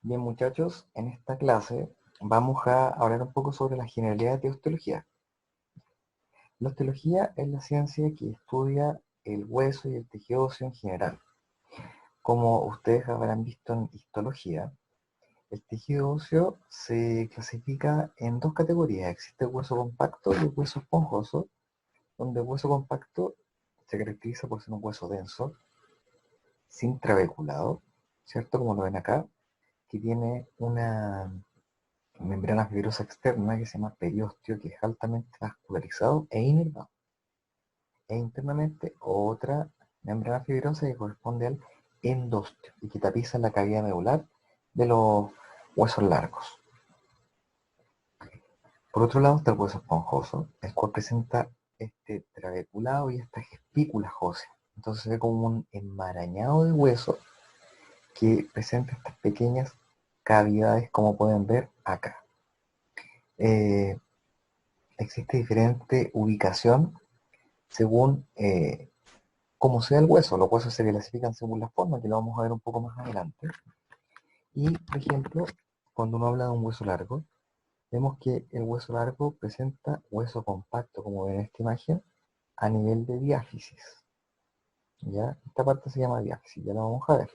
Bien, muchachos, en esta clase vamos a hablar un poco sobre las generalidades de osteología. La osteología es la ciencia que estudia el hueso y el tejido óseo en general. Como ustedes habrán visto en histología, el tejido óseo se clasifica en dos categorías. Existe el hueso compacto y el hueso esponjoso, donde el hueso compacto se caracteriza por ser un hueso denso, sin trabeculado, ¿cierto? Como lo ven acá, que tiene una membrana fibrosa externa que se llama periósteo, que es altamente vascularizado e inervado. E internamente otra membrana fibrosa que corresponde al endósteo y que tapiza la cavidad medular de los huesos largos. Por otro lado está el hueso esponjoso, el cual presenta este trabeculado y estas espículas óseas. Entonces se ve como un enmarañado de hueso que presenta estas pequeñas cavidades, como pueden ver acá. Eh, Existe diferente ubicación según cómo sea el hueso. Los huesos se clasifican según la forma, que lo vamos a ver un poco más adelante. Y, por ejemplo, cuando uno habla de un hueso largo, vemos que el hueso largo presenta hueso compacto, como ven en esta imagen, a nivel de diáfisis. ¿Ya? Esta parte se llama diáfisis, ya la vamos a ver.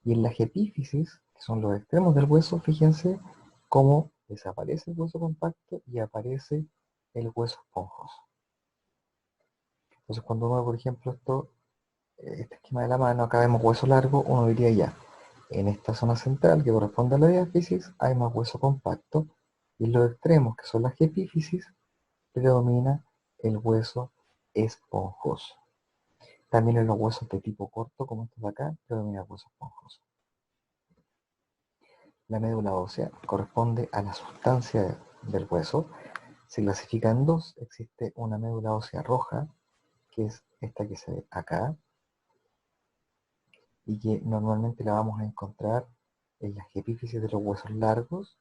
Y en las epífisis, que son los extremos del hueso, fíjense cómo desaparece el hueso compacto y aparece el hueso esponjoso. Entonces, cuando uno, por ejemplo, este esquema de la mano, acá vemos hueso largo, uno diría ya, en esta zona central que corresponde a la diáfisis hay más hueso compacto y en los extremos, que son las epífisis, predomina el hueso esponjoso. También en los huesos de tipo corto, como estos de acá, predomina el hueso esponjoso. La médula ósea corresponde a la sustancia del hueso. Se clasifica en dos. Existe una médula ósea roja, que es esta que se ve acá, y que normalmente la vamos a encontrar en las epífisis de los huesos largos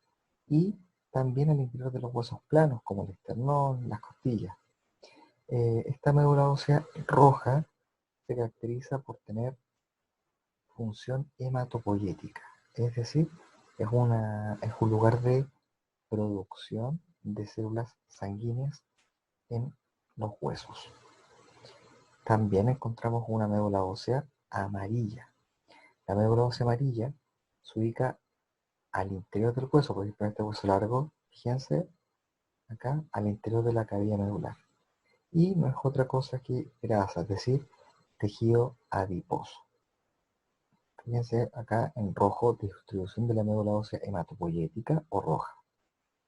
y también al interior de los huesos planos, como el esternón, las costillas. Esta médula ósea roja se caracteriza por tener función hematopoyética, es decir, es un lugar de producción de células sanguíneas en los huesos. También encontramos una médula ósea amarilla. La médula ósea amarilla se ubica al interior del hueso, por ejemplo, en este hueso largo, fíjense acá, al interior de la cavidad medular. Y no es otra cosa que grasa, es decir, tejido adiposo. Fíjense acá en rojo, distribución de la médula ósea hematopoyética o roja.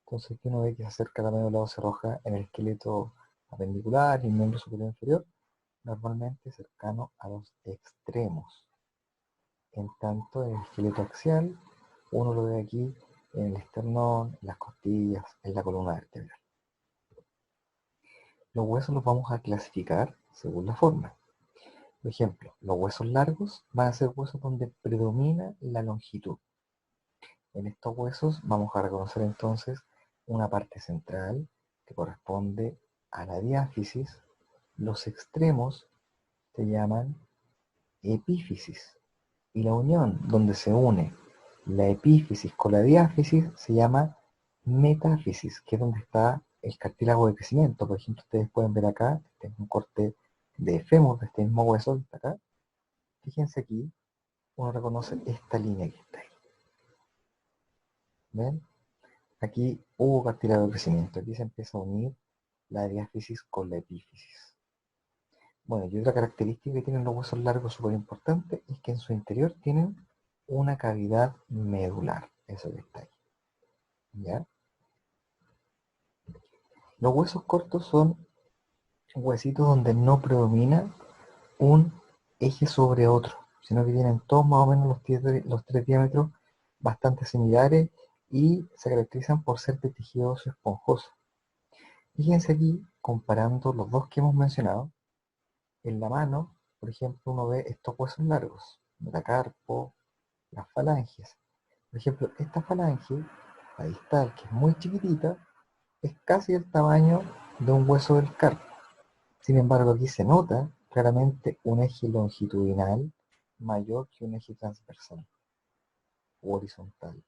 Entonces aquí uno ve que se acerca la médula ósea roja en el esqueleto apendicular y el miembro superior inferior, normalmente cercano a los extremos. En tanto, en el esqueleto axial, uno lo ve aquí en el esternón, en las costillas, en la columna vertebral. Los huesos los vamos a clasificar según la forma. Por ejemplo, los huesos largos van a ser huesos donde predomina la longitud. En estos huesos vamos a reconocer entonces una parte central que corresponde a la diáfisis. Los extremos se llaman epífisis y la unión donde se une la epífisis con la diáfisis se llama metáfisis, que es donde está el cartílago de crecimiento. Por ejemplo, ustedes pueden ver acá, este es un corte de fémur de este mismo hueso que está acá. Fíjense aquí, uno reconoce esta línea que está ahí. ¿Ven? Aquí hubo cartílago de crecimiento, aquí se empieza a unir la diáfisis con la epífisis. Bueno, y otra característica que tienen los huesos largos súper importante es que en su interior tienen una cavidad medular, eso que está ahí. ¿Ya? Los huesos cortos son huesitos donde no predomina un eje sobre otro, sino que tienen todos más o menos los tres diámetros bastante similares y se caracterizan por ser de tejido óseo esponjoso. Fíjense aquí, comparando los dos que hemos mencionado, en la mano, por ejemplo, uno ve estos huesos largos, metacarpo, las falanges. Por ejemplo, esta falange, la distal, que es muy chiquitita, es casi el tamaño de un hueso del carpo. Sin embargo, aquí se nota claramente un eje longitudinal mayor que un eje transversal. u horizontal.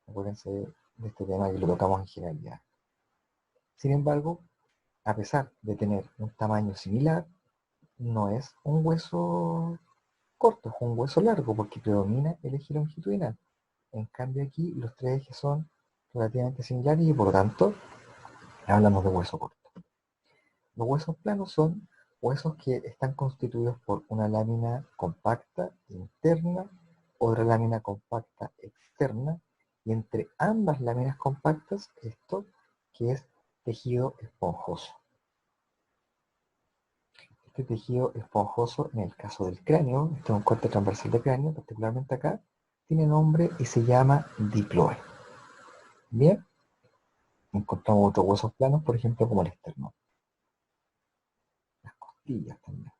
Acuérdense de este tema que lo tocamos en generalidad. Sin embargo, a pesar de tener un tamaño similar, no es un hueso corto, es un hueso largo porque predomina el eje longitudinal. En cambio aquí los tres ejes son relativamente similares y por lo tanto hablamos de hueso corto. Los huesos planos son huesos que están constituidos por una lámina compacta interna, otra lámina compacta externa, y entre ambas láminas compactas, esto que es tejido esponjoso. Este tejido esponjoso, en el caso del cráneo, este es un corte transversal de cráneo, particularmente acá, tiene nombre y se llama diploe. Bien, encontramos otros huesos planos, por ejemplo, como el esternón. Las costillas también.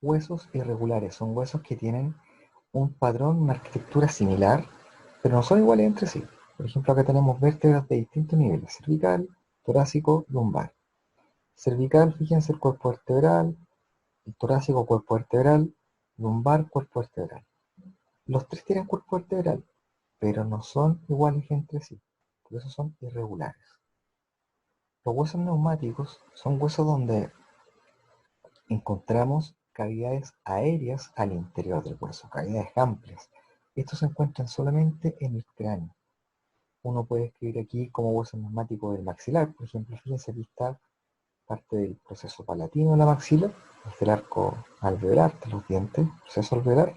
Huesos irregulares son huesos que tienen un patrón, una arquitectura similar, pero no son iguales entre sí. Por ejemplo, acá tenemos vértebras de distintos niveles: cervical, torácico, lumbar. Cervical, fíjense el cuerpo vertebral; el torácico, cuerpo vertebral; lumbar, cuerpo vertebral. Los tres tienen cuerpo vertebral, pero no son iguales entre sí, por eso son irregulares. Los huesos neumáticos son huesos donde encontramos cavidades aéreas al interior del hueso, cavidades amplias. Estos se encuentran solamente en el cráneo. Uno puede escribir aquí como hueso neumático del maxilar, por ejemplo. Fíjense, aquí está parte del proceso palatino de la maxila, desde el arco alveolar de los dientes, proceso alveolar,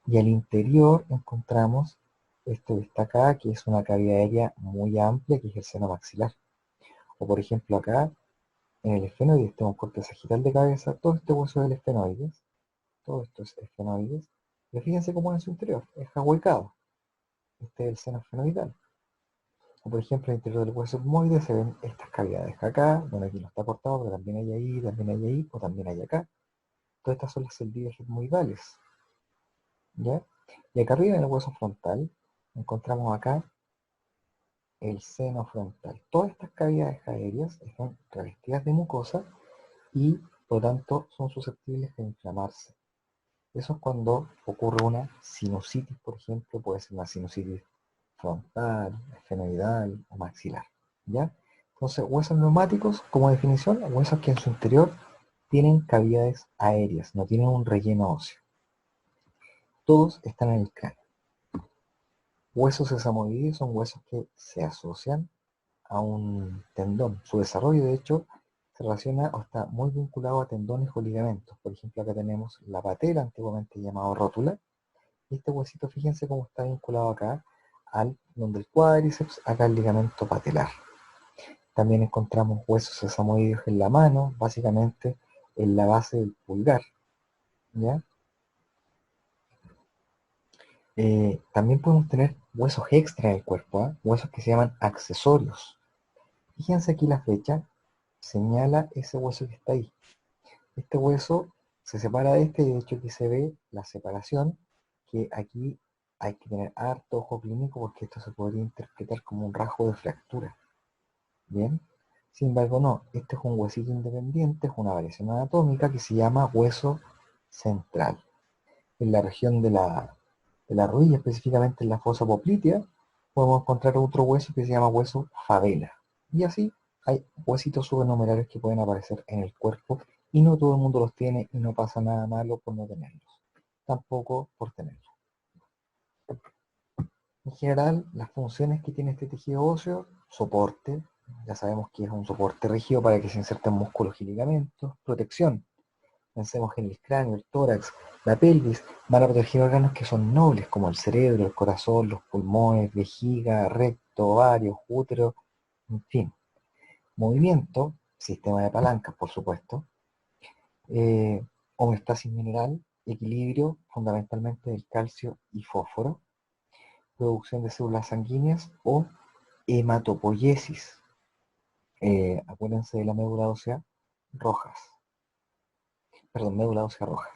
y al interior encontramos esto que está acá, que es una cavidad aérea muy amplia, que es el seno maxilar. O por ejemplo acá, en el esfenoides, tengo un corte sagital de cabeza, todo este hueso es el esfenoides, todo esto es esfenoides, y fíjense cómo es en su interior, es ahuecado. Este es el seno esfenoidal. O por ejemplo, en el interior del hueso etmoide se ven estas cavidades acá, bueno, aquí no está cortado, pero también hay ahí, o también hay acá. Todas estas son las celdidas etmoidales, ¿ya? Y acá arriba en el hueso frontal, encontramos acá el seno frontal. Todas estas cavidades aéreas están revestidas de mucosa y por lo tanto son susceptibles de inflamarse. Eso es cuando ocurre una sinusitis, por ejemplo, puede ser una sinusitis frontal, esfenoidal o maxilar, ¿ya? Entonces, huesos neumáticos, como definición, huesos que en su interior tienen cavidades aéreas, no tienen un relleno óseo. Todos están en el cráneo. Huesos sesamoideos son huesos que se asocian a un tendón. Su desarrollo, de hecho, se relaciona o está muy vinculado a tendones o ligamentos. Por ejemplo, acá tenemos la patela, antiguamente llamado rótula, y este huesito, fíjense cómo está vinculado acá, donde el cuádriceps, acá el ligamento patelar. También encontramos huesos sesamoideos en la mano, básicamente en la base del pulgar, ¿ya? También podemos tener huesos extra en el cuerpo, ¿eh? Huesos que se llaman accesorios. Fíjense aquí la flecha, señala ese hueso que está ahí. Este hueso se separa de este, y de hecho aquí se ve la separación, que aquí hay que tener harto ojo clínico porque esto se podría interpretar como un rasgo de fractura. Bien, sin embargo no, este es un huesito independiente, es una variación anatómica que se llama hueso central. En la región de la rodilla, específicamente en la fosa poplitea, podemos encontrar otro hueso que se llama hueso favela. Y así hay huesitos subnumerarios que pueden aparecer en el cuerpo y no todo el mundo los tiene y no pasa nada malo por no tenerlos, tampoco por tenerlos. En general, las funciones que tiene este tejido óseo: soporte, ya sabemos que es un soporte rígido para que se inserten músculos y ligamentos; protección, pensemos en el cráneo, el tórax, la pelvis, van a proteger órganos que son nobles, como el cerebro, el corazón, los pulmones, vejiga, recto, ovario, útero, en fin. Movimiento, sistema de palancas, por supuesto. Homeostasis mineral, equilibrio fundamentalmente del calcio y fósforo. Producción de células sanguíneas o hematopoiesis. Acuérdense de la médula ósea rojas, perdón, médula ósea roja.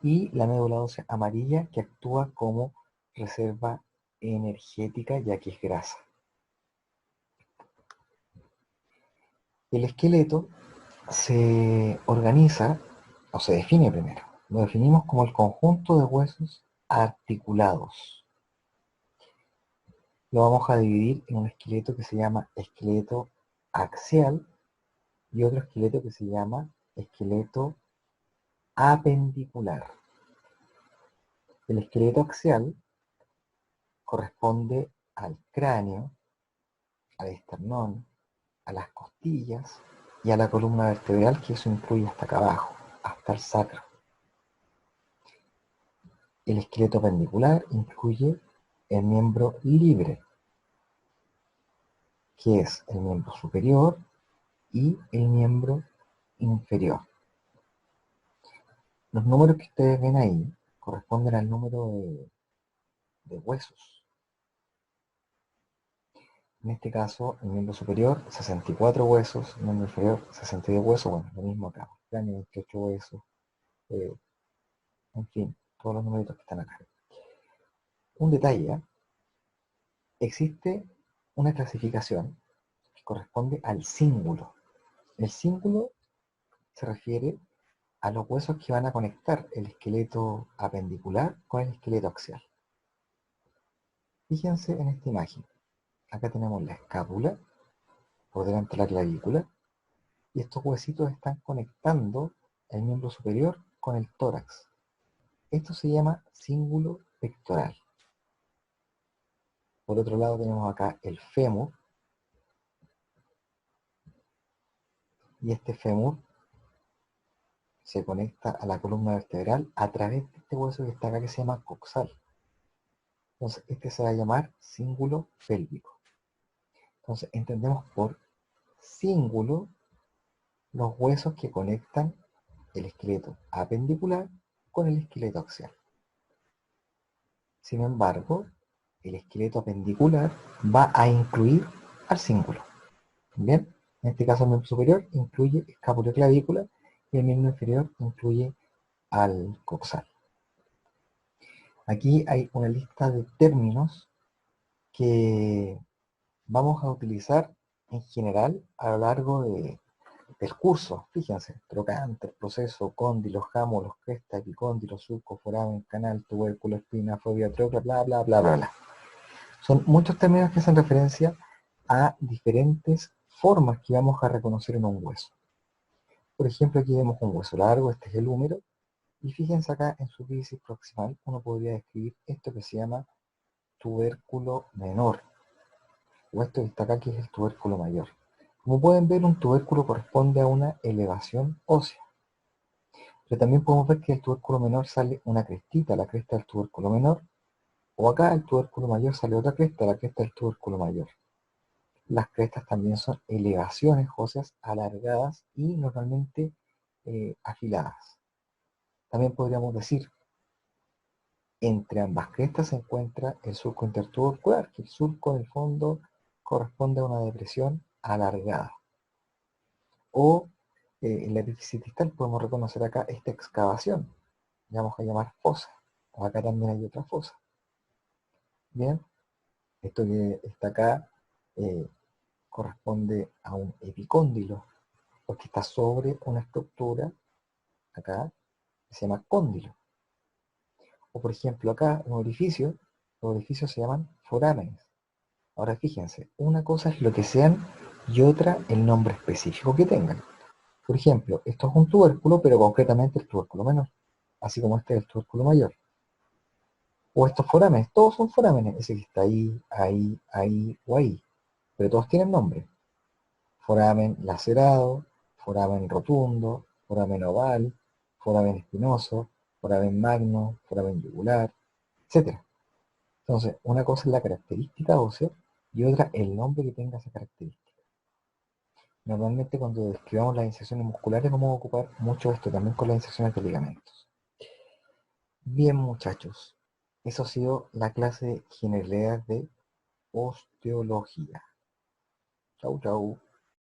Y la médula ósea amarilla, que actúa como reserva energética, ya que es grasa. El esqueleto se organiza, o se define primero. Lo definimos como el conjunto de huesos articulados. Lo vamos a dividir en un esqueleto que se llama esqueleto axial y otro esqueleto que se llama esqueleto apendicular. El esqueleto axial corresponde al cráneo, al esternón, a las costillas y a la columna vertebral, que eso incluye hasta acá abajo, hasta el sacro. El esqueleto apendicular incluye el miembro libre, que es el miembro superior y el miembro inferior. Los números que ustedes ven ahí corresponden al número de huesos. En este caso, el miembro superior, 64 huesos, el miembro inferior, 62 huesos, bueno, lo mismo acá, cráneo, 28 huesos, en fin, todos los numeritos que están acá. Un detalle, existe una clasificación que corresponde al cíngulo. El cíngulo se refiere a los huesos que van a conectar el esqueleto apendicular con el esqueleto axial. Fíjense en esta imagen. Acá tenemos la escápula, por delante la clavícula, y estos huesitos están conectando el miembro superior con el tórax. Esto se llama cíngulo pectoral. Por otro lado tenemos acá el fémur, y este fémur se conecta a la columna vertebral a través de este hueso que está acá que se llama coxal. Entonces este se va a llamar cíngulo pélvico. Entonces entendemos por cíngulo los huesos que conectan el esqueleto apendicular con el esqueleto axial. Sin embargo, el esqueleto apendicular va a incluir al cíngulo. Bien, en este caso el miembro superior incluye escápulo-clavícula y el miembro inferior incluye al coxal. Aquí hay una lista de términos que vamos a utilizar en general a lo largo del curso. Fíjense, trocánter, proceso, cóndilo, jámulos, cresta, epicóndilo, surco, foramen, canal, tubérculo, espina, fobia, trocla, bla, bla, bla, bla, bla. Son muchos términos que hacen referencia a diferentes formas que vamos a reconocer en un hueso. Por ejemplo, aquí vemos un hueso largo, este es el húmero, y fíjense acá en su bíceps proximal, uno podría describir esto que se llama tubérculo menor, o esto que está acá que es el tubérculo mayor. Como pueden ver, un tubérculo corresponde a una elevación ósea. Pero también podemos ver que del tubérculo menor sale una crestita, la cresta del tubérculo menor, o acá el tubérculo mayor sale otra cresta, la cresta del tubérculo mayor. Las crestas también son elevaciones óseas alargadas y normalmente afiladas. También podríamos decir, entre ambas crestas se encuentra el surco intertubercular, que el surco en el fondo corresponde a una depresión alargada. O en la epífisis distal podemos reconocer acá esta excavación, la vamos a llamar fosa, o acá también hay otra fosa. Bien, esto que está acá corresponde a un epicóndilo, porque está sobre una estructura acá que se llama cóndilo. O por ejemplo acá un orificio, los orificios se llaman forámenes. Ahora fíjense, una cosa es lo que sean y otra el nombre específico que tengan. Por ejemplo, esto es un tubérculo, pero concretamente el tubérculo menor, así como este es el tubérculo mayor. O estos forámenes, todos son forámenes, ese que está ahí o ahí, pero todos tienen nombre. Foramen lacerado, foramen rotundo, foramen oval, foramen espinoso, foramen magno, foramen yugular, etc. Entonces, una cosa es la característica ósea y otra el nombre que tenga esa característica. Normalmente cuando describamos las inserciones musculares vamos a ocupar mucho esto también con las inserciones de ligamentos. Bien muchachos, eso ha sido la clase de generalidades de osteología. Chau chau.